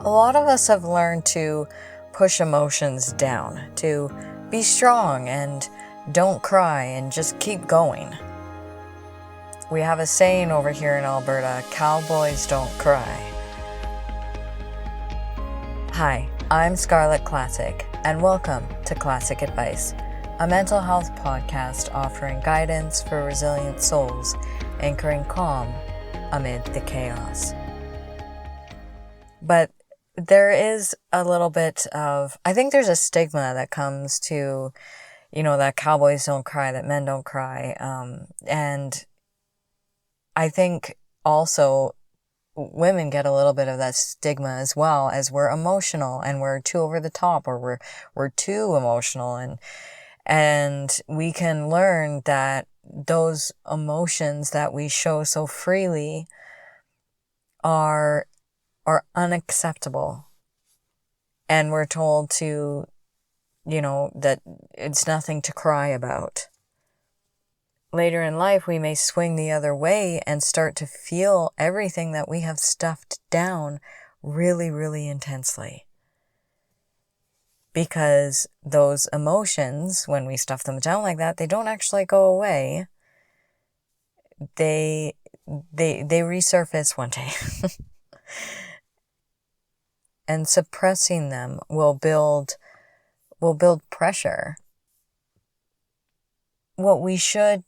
A lot of us have learned to push emotions down, to be strong and don't cry and just keep going. We have a saying over here in Alberta, cowboys don't cry. Hi, I'm Scarlett Classic, and welcome to Classic Advice, a mental health podcast offering guidance for resilient souls, anchoring calm amid the chaos. But there is a little bit of, I think there's a stigma that comes to, that cowboys don't cry, that men don't cry. And I think also women get a little bit of that stigma as well, as we're emotional and we're too over the top, or we're too emotional. And we can learn that those emotions that we show so freely are unacceptable. And we're told to, that it's nothing to cry about. Later in life, we may swing the other way and start to feel everything that we have stuffed down really, really intensely. Because those emotions, when we stuff them down like that, they don't actually go away. They resurface one day. And suppressing them will build pressure. What we should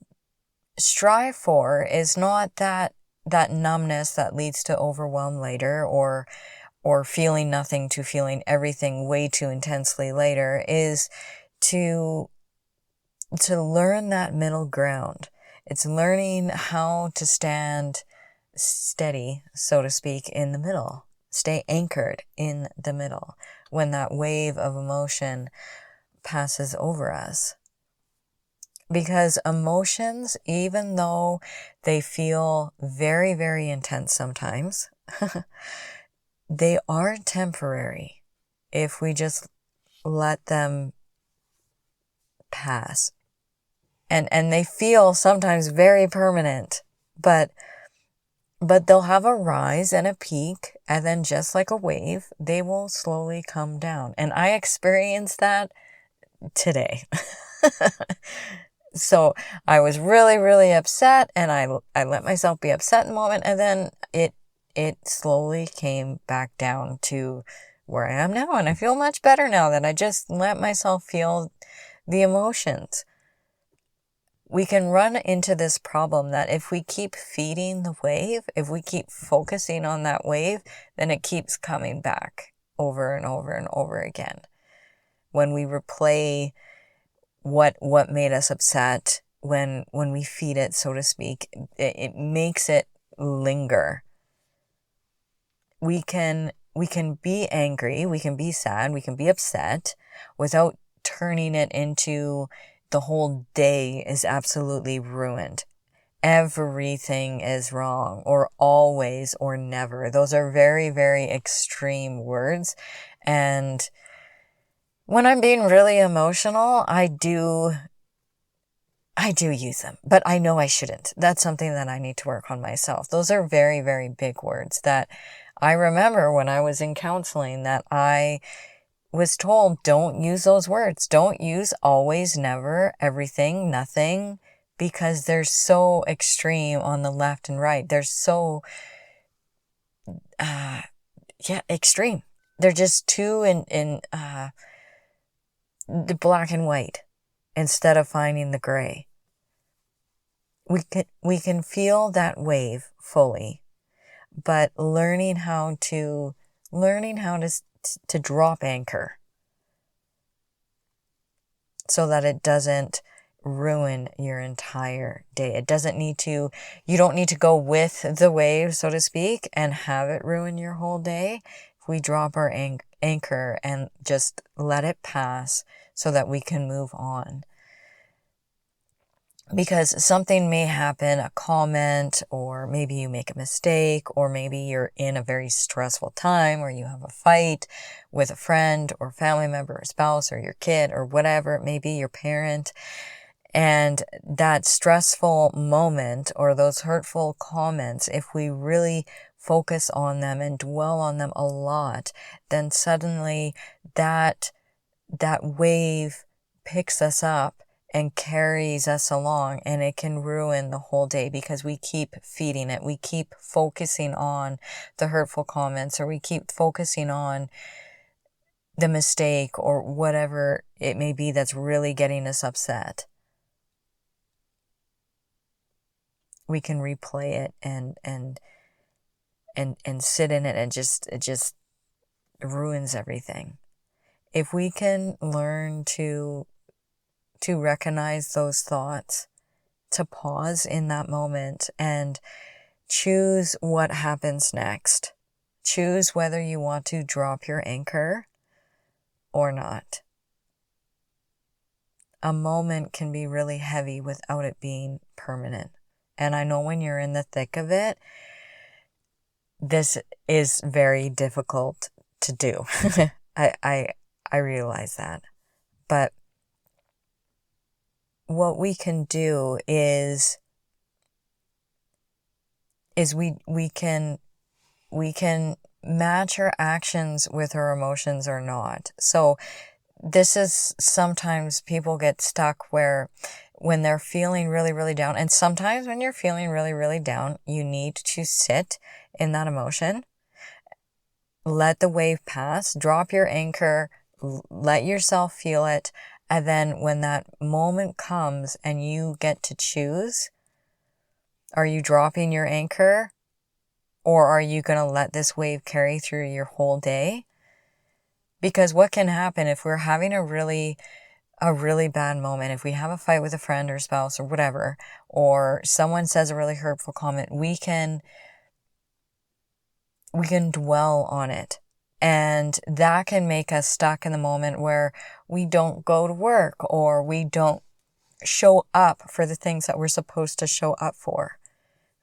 strive for is not that numbness that leads to overwhelm later, or feeling nothing to feeling everything way too intensely later, is to learn that middle ground. It's learning how to stand steady, so to speak, in the middle. Stay anchored in the middle when that wave of emotion passes over us. Because emotions, even though they feel very, very intense sometimes, they are temporary if we just let them pass. And they feel sometimes very permanent, but they'll have a rise and a peak, and then just like a wave, they will slowly come down. And I experienced that today. So I was really, really upset, and I let myself be upset in the moment, and then it slowly came back down to where I am now, and I feel much better now that I just let myself feel the emotions. We can run into this problem that if we keep feeding the wave, if we keep focusing on that wave, then it keeps coming back over and over and over again. When we replay what made us upset, when we feed it, so to speak, it makes it linger. We can be angry, we can be sad, we can be upset without turning it into the whole day is absolutely ruined. Everything is wrong, or always, or never. Those are very, very extreme words. And when I'm being really emotional, I do use them, but I know I shouldn't. That's something that I need to work on myself. Those are very, very big words that I remember when I was in counseling, that I was told, don't use those words. Don't use always, never, everything, nothing, because they're so extreme on the left and right. They're so, extreme. They're just too in the black and white instead of finding the gray. We can feel that wave fully, but learning how to drop anchor so that it doesn't ruin your entire day. You don't need to go with the wave, so to speak, and have it ruin your whole day. If we drop our anchor and just let it pass so that we can move on. Because something may happen, a comment, or maybe you make a mistake, or maybe you're in a very stressful time, or you have a fight with a friend or family member or spouse or your kid or whatever it may be, your parent, And that stressful moment or those hurtful comments, if we really focus on them and dwell on them a lot, then suddenly that wave picks us up and carries us along, and it can ruin the whole day because we keep feeding it. We keep focusing on the hurtful comments, or we keep focusing on the mistake or whatever it may be that's really getting us upset. We can replay it and sit in it, and it just ruins everything. If we can learn to recognize those thoughts, to pause in that moment and choose what happens next. Choose whether you want to drop your anchor or not. A moment can be really heavy without it being permanent. And I know when you're in the thick of it, this is very difficult to do. I realize that. But what we can do is we can match our actions with our emotions or not. So this is sometimes people get stuck when they're feeling really, really down. And sometimes when you're feeling really, really down, you need to sit in that emotion, let the wave pass, drop your anchor, let yourself feel it. And then when that moment comes and you get to choose, are you dropping your anchor, or are you going to let this wave carry through your whole day? Because what can happen if we're having a really bad moment, if we have a fight with a friend or spouse or whatever, or someone says a really hurtful comment, we can dwell on it. And that can make us stuck in the moment where we don't go to work, or we don't show up for the things that we're supposed to show up for.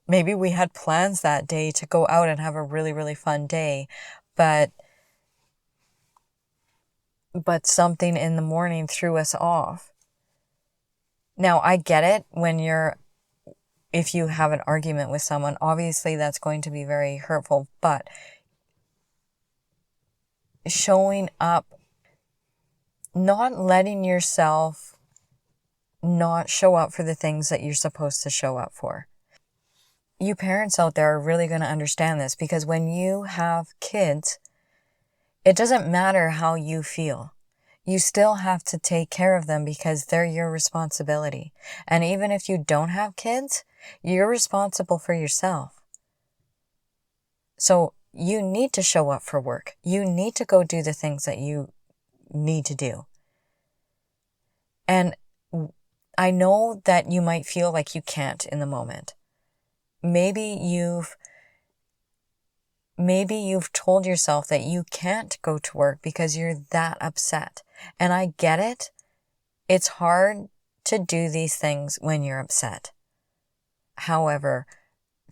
Maybe we had plans that day to go out and have a really, really fun day, but something in the morning threw us off. Now, I get it if you have an argument with someone, obviously that's going to be very hurtful, but showing up, not letting yourself not show up for the things that you're supposed to show up for. You parents out there are really going to understand this, because when you have kids, it doesn't matter how you feel. You still have to take care of them because they're your responsibility. And even if you don't have kids, you're responsible for yourself. So you need to show up for work. You need to go do the things that you need to do. And I know that you might feel like you can't in the moment. Maybe you've told yourself that you can't go to work because you're that upset. And I get it. It's hard to do these things when you're upset. However,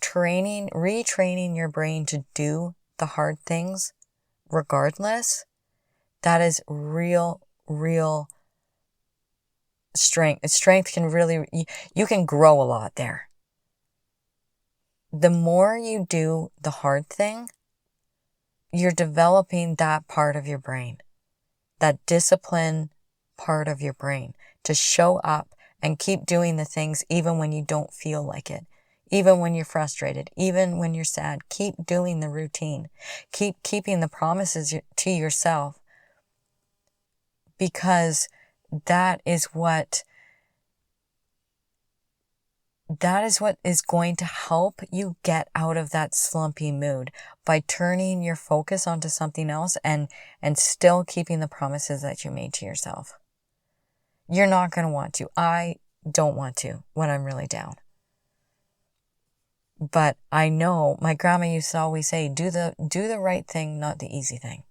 retraining your brain to do the hard things regardless, that is real strength. Strength can really, you can grow a lot there. The more you do the hard thing, you're developing that part of your brain, that discipline part of your brain, to show up and keep doing the things even when you don't feel like it, even when you're frustrated, even when you're sad. Keep doing the routine. Keep keeping the promises to yourself, because that is what is going to help you get out of that slumpy mood, by turning your focus onto something else and still keeping the promises that you made to yourself. You're not going to want to. I don't want to when I'm really down. But I know my grandma used to always say, do the right thing, not the easy thing.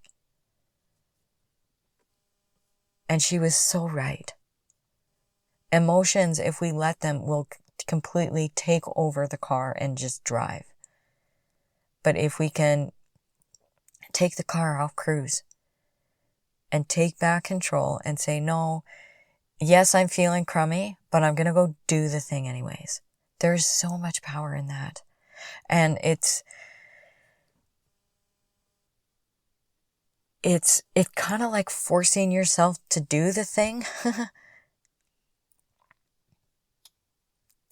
And she was so right. Emotions, if we let them, will completely take over the car and just drive. But if we can take the car off cruise and take back control and say, no, yes, I'm feeling crummy, but I'm going to go do the thing anyways. There's so much power in that. And it kind of like forcing yourself to do the thing.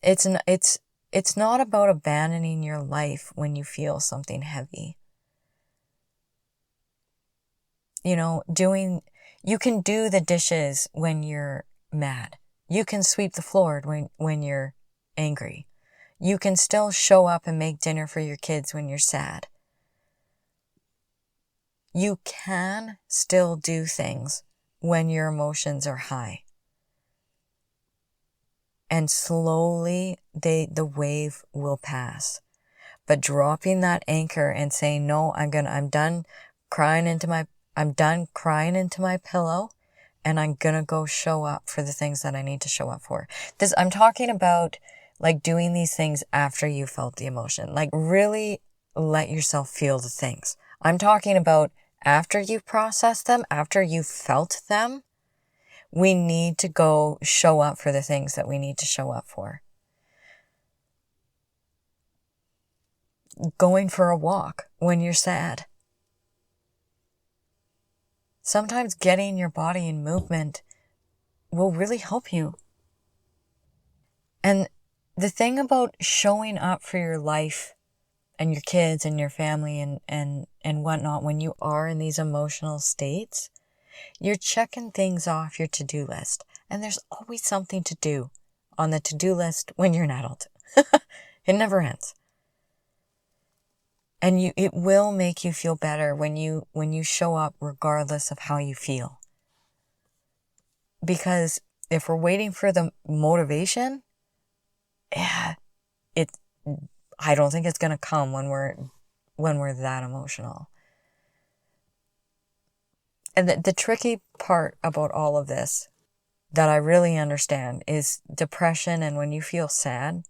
It's not about abandoning your life when you feel something heavy. You know, you can do the dishes when you're mad. You can sweep the floor when you're angry. You can still show up and make dinner for your kids when you're sad. You can still do things when your emotions are high. And slowly the wave will pass. But dropping that anchor and saying, no, I'm done crying into my pillow, and I'm gonna go show up for the things that I need to show up for. I'm talking about like doing these things after you felt the emotion. Like really let yourself feel the things. I'm talking about after you process them, after you felt them, we need to go show up for the things that we need to show up for. Going for a walk when you're sad. Sometimes getting your body in movement will really help you. And the thing about showing up for your life and your kids and your family and whatnot when you are in these emotional states, you're checking things off your to-do list. And there's always something to do on the to-do list when you're an adult. It never ends. And it will make you feel better when you show up regardless of how you feel. Because if we're waiting for the motivation, I don't think it's going to come when we're that emotional. And the tricky part about all of this that I really understand is depression. And when you feel sad,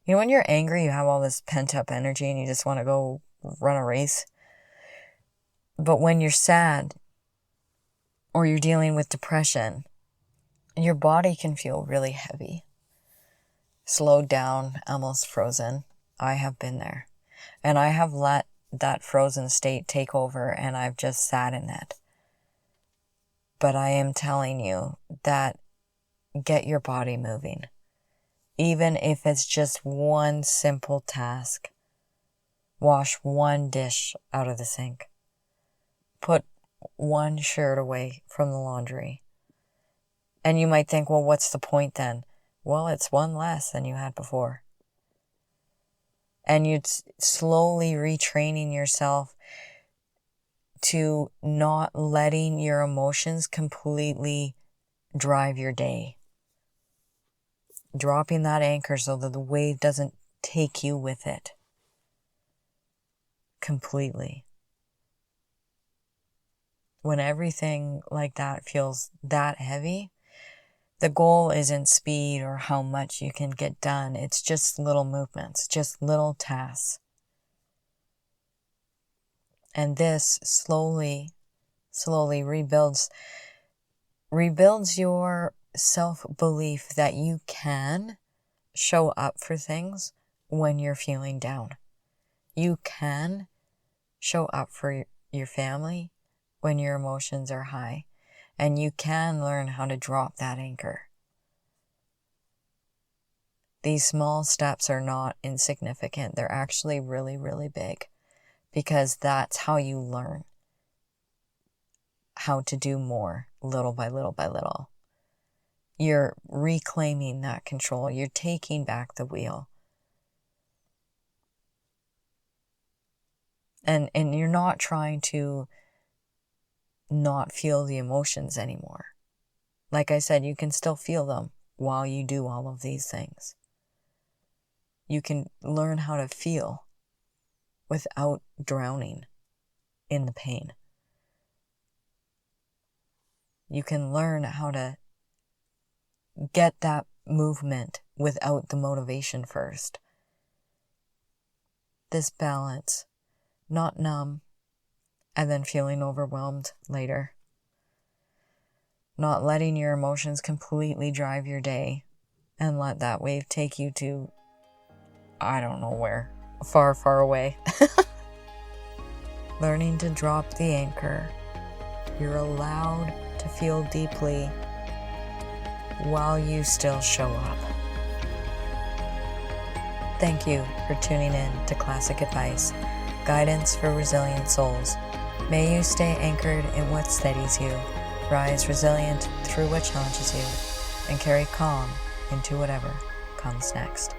you know, when you're angry, you have all this pent up energy and you just want to go run a race. But when you're sad or you're dealing with depression, your body can feel really heavy, slowed down, almost frozen. I have been there. And I have let that frozen state take over, and I've just sat in it. But I am telling you that get your body moving. Even if it's just one simple task. Wash one dish out of the sink. Put one shirt away from the laundry. And you might think, well, what's the point then? Well, it's one less than you had before. And you're slowly retraining yourself to not letting your emotions completely drive your day. Dropping that anchor so that the wave doesn't take you with it. Completely. When everything like that feels that heavy, the goal isn't speed or how much you can get done. It's just little movements, just little tasks. And this slowly rebuilds your self-belief that you can show up for things when you're feeling down. You can show up for your family when your emotions are high. And you can learn how to drop that anchor. These small steps are not insignificant. They're actually really, really big. Because that's how you learn how to do more, little by little by little. You're reclaiming that control. You're taking back the wheel. And you're not trying to not feel the emotions anymore. Like I said, you can still feel them while you do all of these things. You can learn how to feel without drowning in the pain. You can learn how to get that movement without the motivation first. This balance, not numb and then feeling overwhelmed later. not letting your emotions completely drive your day and let that wave take you to, I don't know where, far, far away. Learning to drop the anchor. You're allowed to feel deeply while you still show up. Thank you for tuning in to Classic Advice, guidance for resilient souls. May you stay anchored in what steadies you, rise resilient through what challenges you, and carry calm into whatever comes next.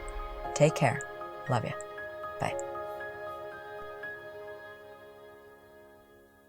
Take care. Love you. Bye.